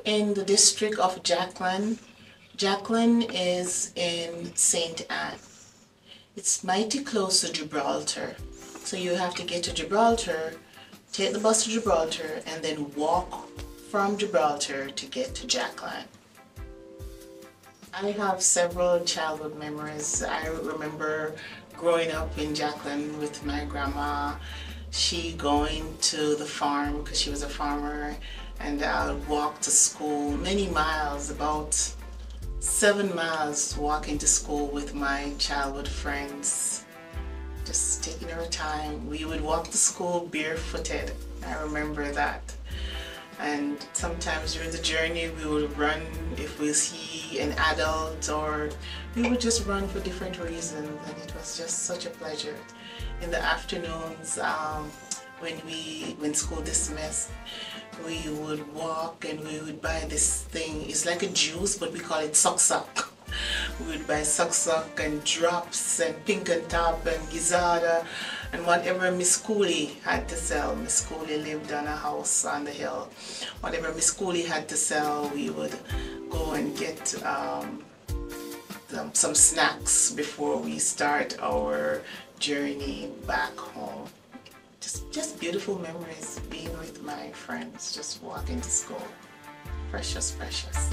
in the district of Jacqueline. Jacqueline is in St. Anne. It's mighty close to Gibraltar. So you have to get to Gibraltar, take the bus to Gibraltar, and then walk from Gibraltar to get to Jacqueline. I have several childhood memories. I remember growing up in Jacqueline with my grandma. She going to the farm because she was a farmer, and I would walk to school many miles, about 7 miles walking to school with my childhood friends, just taking our time. We would walk to school barefooted. I remember that. And sometimes during the journey we would run if we see an adult, or we would just run for different reasons, and it was just such a pleasure. In the afternoons, when school dismissed, we would walk and we would buy this thing. It's like a juice, but we call it suck. We would buy suck and drops and pink and top and gizzada and whatever Miss Cooley had to sell. Miss Cooley lived on a house on the hill. Whatever Miss Cooley had to sell, we would go and get some snacks before we start our journey back home. Just beautiful memories being with my friends, just walking to school. Precious, precious.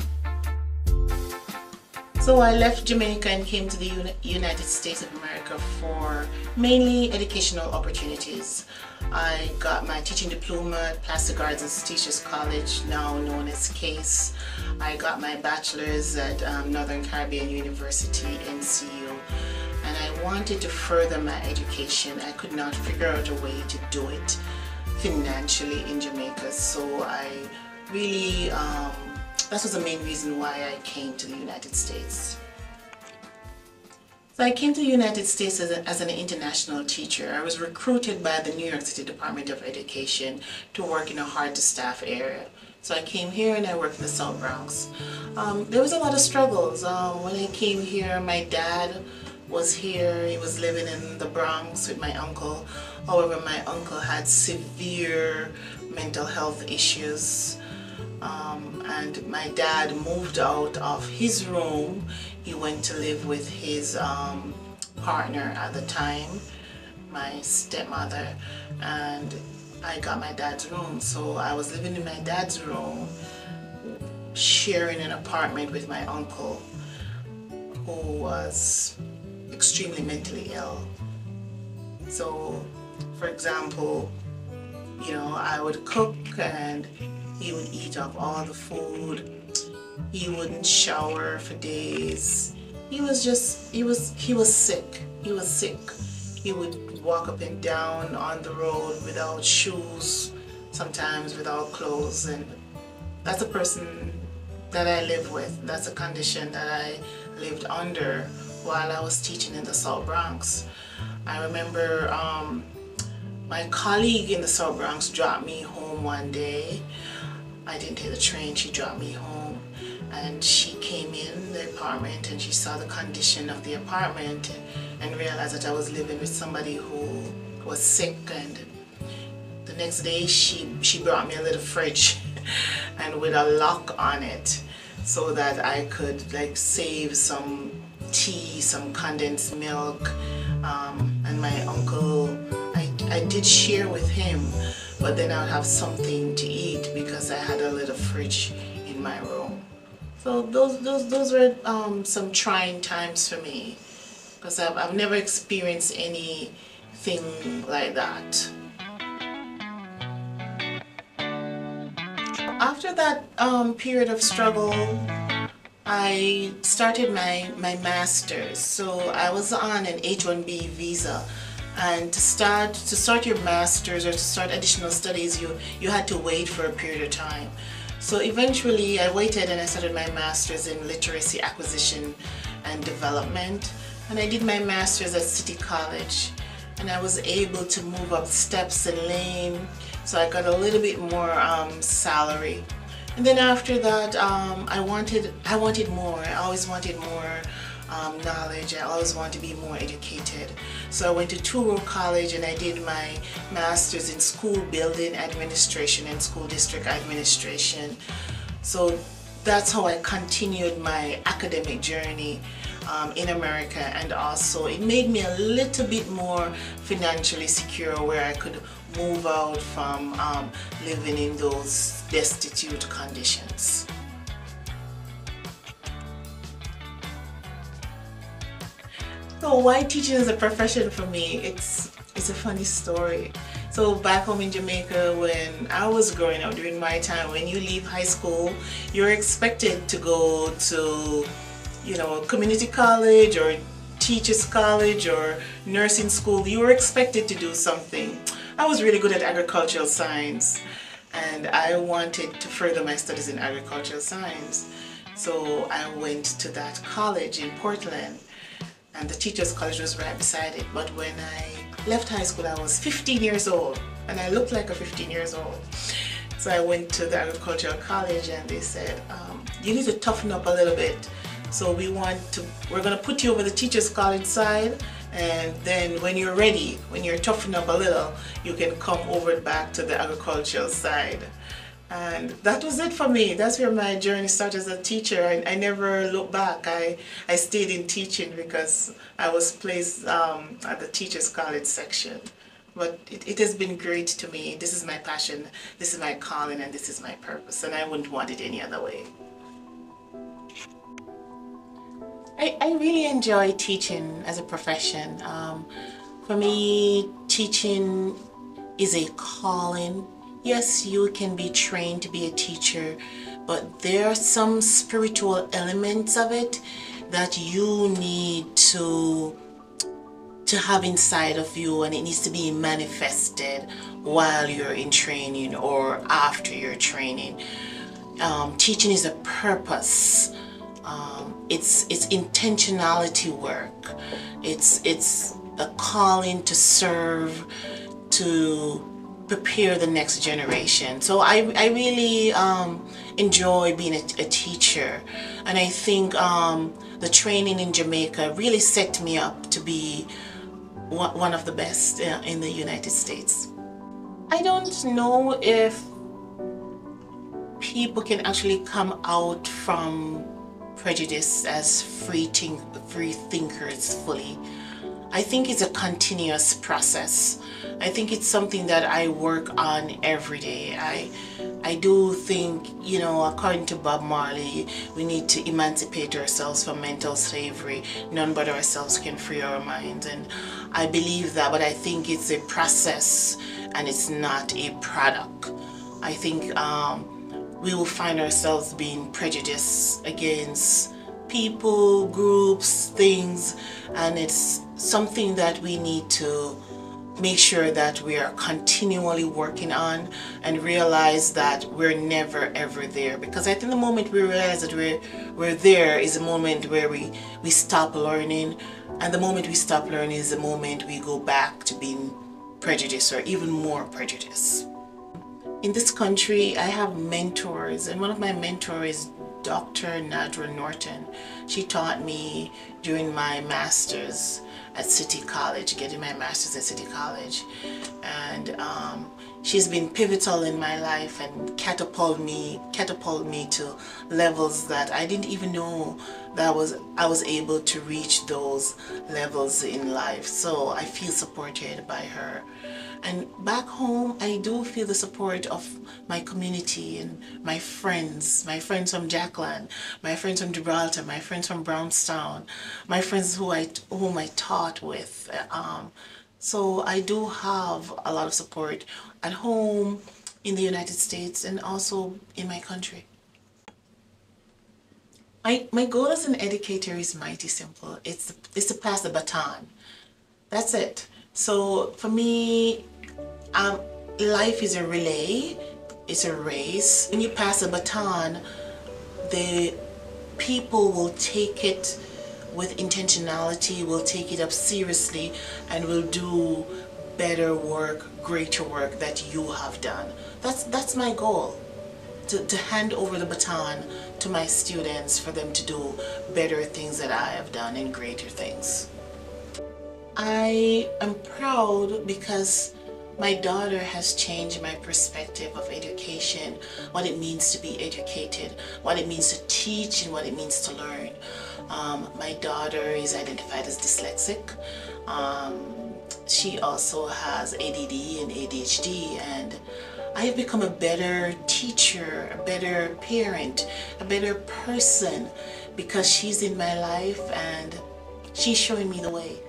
So I left Jamaica and came to the United States of America for mainly educational opportunities. I got my teaching diploma at Plastic Arts Teachers College, now known as CASE. I got my bachelor's at Northern Caribbean University, NCU. And I wanted to further my education. I could not figure out a way to do it financially in Jamaica, so I really that was the main reason why I came to the United States. So I came to the United States as an international teacher. I was recruited by the New York City Department of Education to work in a hard-to-staff area. So I came here and I worked in the South Bronx. There was a lot of struggles. When I came here, my dad was here. He was living in the Bronx with my uncle. However, my uncle had severe mental health issues. And my dad moved out of his room. He went to live with his partner at the time, my stepmother, and I got my dad's room. So I was living in my dad's room, sharing an apartment with my uncle, who was extremely mentally ill. So, for example, I would cook and he would eat up all the food. He wouldn't shower for days. He was sick. He was sick. He would walk up and down on the road without shoes, sometimes without clothes, and that's a person that I live with. That's a condition that I lived under while I was teaching in the South Bronx. I remember my colleague in the South Bronx dropped me home one day. I didn't take the train, she dropped me home, and she came in the apartment and she saw the condition of the apartment and realized that I was living with somebody who was sick. And the next day she brought me a little fridge and with a lock on it, so that I could save some tea, some condensed milk, and my uncle, I did share with him, but then I would have something to eat because I had a little fridge in my room. So those were some trying times for me, because I've never experienced anything like that. After that period of struggle, I started my master's. So I was on an H-1B visa, and to start your master's or to start additional studies, you had to wait for a period of time. So eventually I waited and I started my master's in literacy acquisition and development, and I did my master's at City College, and I was able to move up steps and lane, so I got a little bit more salary. And then after that, I wanted more. I always wanted more knowledge. I always wanted to be more educated. So I went to Truro College and I did my master's in school building administration and school district administration. So that's how I continued my academic journey in America, and also it made me a little bit more financially secure, where I could move out from living in those destitute conditions. So why teaching is a profession for me? It's a funny story. So back home in Jamaica, when I was growing up, during my time, when you leave high school, you're expected to go to, you know, community college or teachers college or nursing school. You were expected to do something. I was really good at agricultural science, and I wanted to further my studies in agricultural science. So I went to that college in Portland, and the teachers college was right beside it. But when I left high school, I was 15 years old, and I looked like a 15 years old. So I went to the agricultural college, and they said, you need to toughen up a little bit. So we're going to put you over the teachers college side, and then when you're ready, when you're toughened up a little, you can come over back to the agricultural side. And that was it for me. That's where my journey started as a teacher. I never looked back. I stayed in teaching because I was placed at the teachers college section. But it has been great to me. This is my passion, this is my calling, and this is my purpose, and I wouldn't want it any other way. I really enjoy teaching as a profession. For me, teaching is a calling. Yes, you can be trained to be a teacher, but there are some spiritual elements of it that you need to have inside of you, and it needs to be manifested while you're in training or after your training. Teaching is a purpose. It's intentionality work. It's a calling to serve, to prepare the next generation. So I really enjoy being a teacher, and I think the training in Jamaica really set me up to be one of the best in the United States. I don't know if people can actually come out from prejudice as free thinkers fully. I think it's a continuous process. I think it's something that I work on every day. I do think, you know, according to Bob Marley, we need to emancipate ourselves from mental slavery. None but ourselves can free our minds, and I believe that, but I think it's a process and it's not a product. I think we will find ourselves being prejudiced against people, groups, things, and it's something that we need to make sure that we are continually working on, and realize that we're never ever there. Because I think the moment we realize that we're there is the moment where we stop learning, and the moment we stop learning is the moment we go back to being prejudiced or even more prejudiced. In this country, I have mentors, and one of my mentors is Dr. Nadra Norton. She taught me during my master's at City College, getting my master's at City College, and she's been pivotal in my life and catapulted me to levels that I didn't even know that I was able to reach those levels in life. So I feel supported by her. And back home, I do feel the support of my community and my friends from Jackland, my friends from Gibraltar, my friends from Brownstown, my friends whom I taught with. So I do have a lot of support at home, in the United States, and also in my country. My goal as an educator is mighty simple. It's to pass the baton. That's it. So for me, life is a relay. It's a race. When you pass a baton, the people will take it with intentionality, will take it up seriously, and will do better work, greater work that you have done. That's my goal. To hand over the baton to my students, for them to do better things that I have done and greater things. I am proud because My daughter has changed my perspective of education, what it means to be educated, what it means to teach, and what it means to learn. My daughter is identified as dyslexic. She also has ADD and ADHD, and I have become a better teacher, a better parent, a better person because she's in my life and she's showing me the way.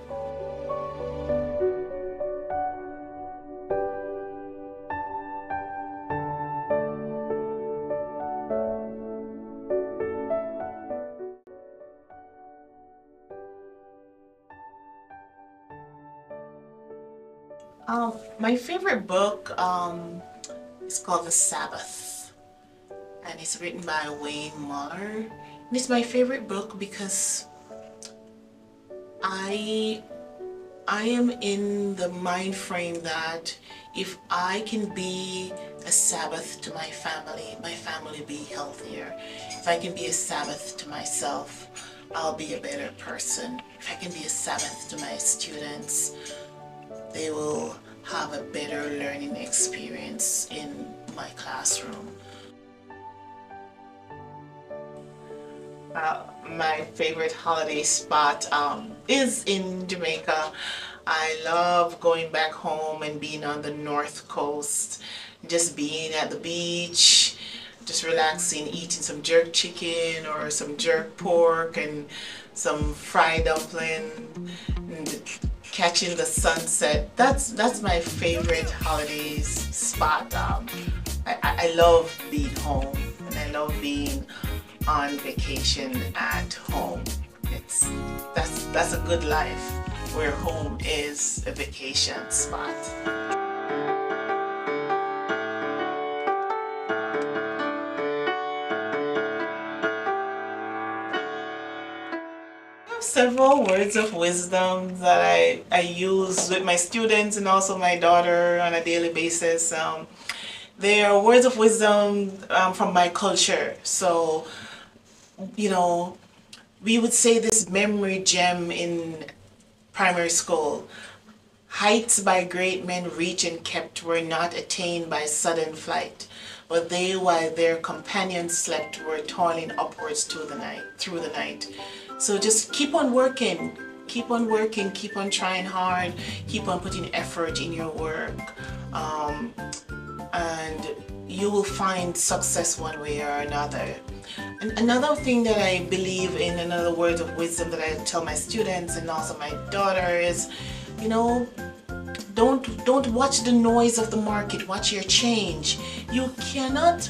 My favorite book is called The Sabbath, and it's written by Wayne Muller. And it's my favorite book because I am in the mind frame that if I can be a Sabbath to my family will be healthier. If I can be a Sabbath to myself, I'll be a better person. If I can be a Sabbath to my students, they will have a better learning experience in my classroom. My favorite holiday spot is in Jamaica. I love going back home and being on the north coast, just being at the beach, just relaxing, eating some jerk chicken or some jerk pork and some fried dumpling and catching the sunset. That's my favorite holidays spot. I love being home and I love being on vacation at home. That's a good life where home is a vacation spot. I have several words of wisdom that I use with my students and also my daughter on a daily basis. They are words of wisdom from my culture. So, you know, we would say this memory gem in primary school. Heights by great men reached and kept were not attained by sudden flight, but they, while their companions slept, were toiling upwards through the night. So just keep on working, keep on working, keep on trying hard, keep on putting effort in your work, and you will find success one way or another. And another thing that I believe in, another word of wisdom that I tell my students and also my daughter is, you know, don't watch the noise of the market, watch your change. You cannot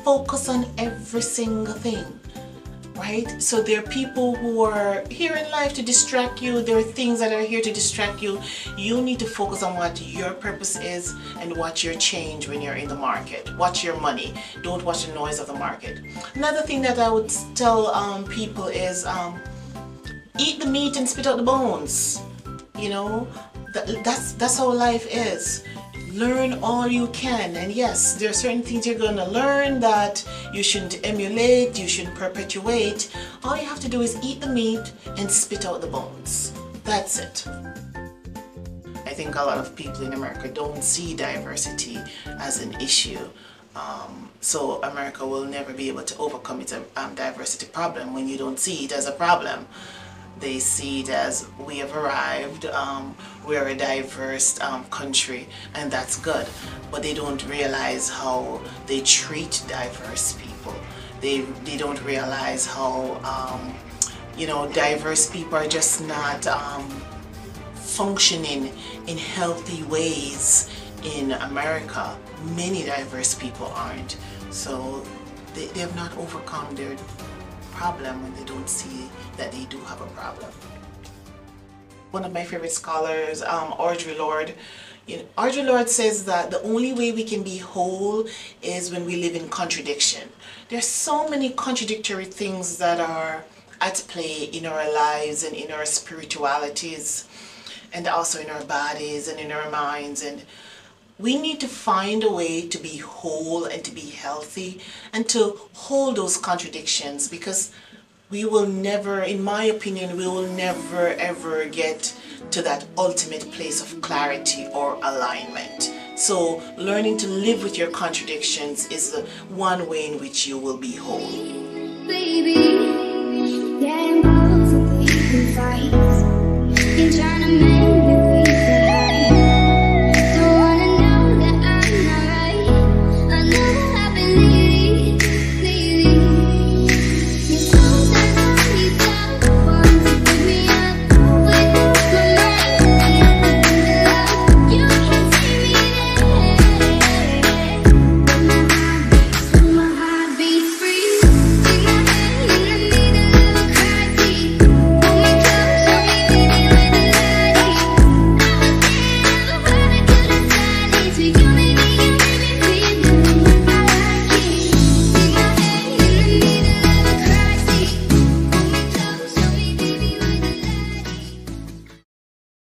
focus on every single thing, right? So there are people who are here in life to distract you. There are things that are here to distract you. You need to focus on what your purpose is and watch your change when you're in the market. Watch your money. Don't watch the noise of the market. Another thing that I would tell people is eat the meat and spit out the bones. You know, that's how life is. Learn all you can, and yes, there are certain things you're going to learn that you shouldn't emulate, you shouldn't perpetuate. All you have to do is eat the meat and spit out the bones. That's it. I think a lot of people in America don't see diversity as an issue. So America will never be able to overcome its diversity problem when you don't see it as a problem. They see it as we have arrived, we're a diverse country, and that's good. But they don't realize how they treat diverse people. They don't realize how, you know, diverse people are just not functioning in healthy ways in America. Many diverse people aren't. So they have not overcome their problem when they don't see that they do have a problem. One of my favorite scholars, Audre Lorde, Audre Lorde says that the only way we can be whole is when we live in contradiction. There's so many contradictory things that are at play in our lives and in our spiritualities and also in our bodies and in our minds, and we need to find a way to be whole and to be healthy and to hold those contradictions, because we will never, in my opinion, we will never ever get to that ultimate place of clarity or alignment. So learning to live with your contradictions is the one way in which you will be whole. Baby.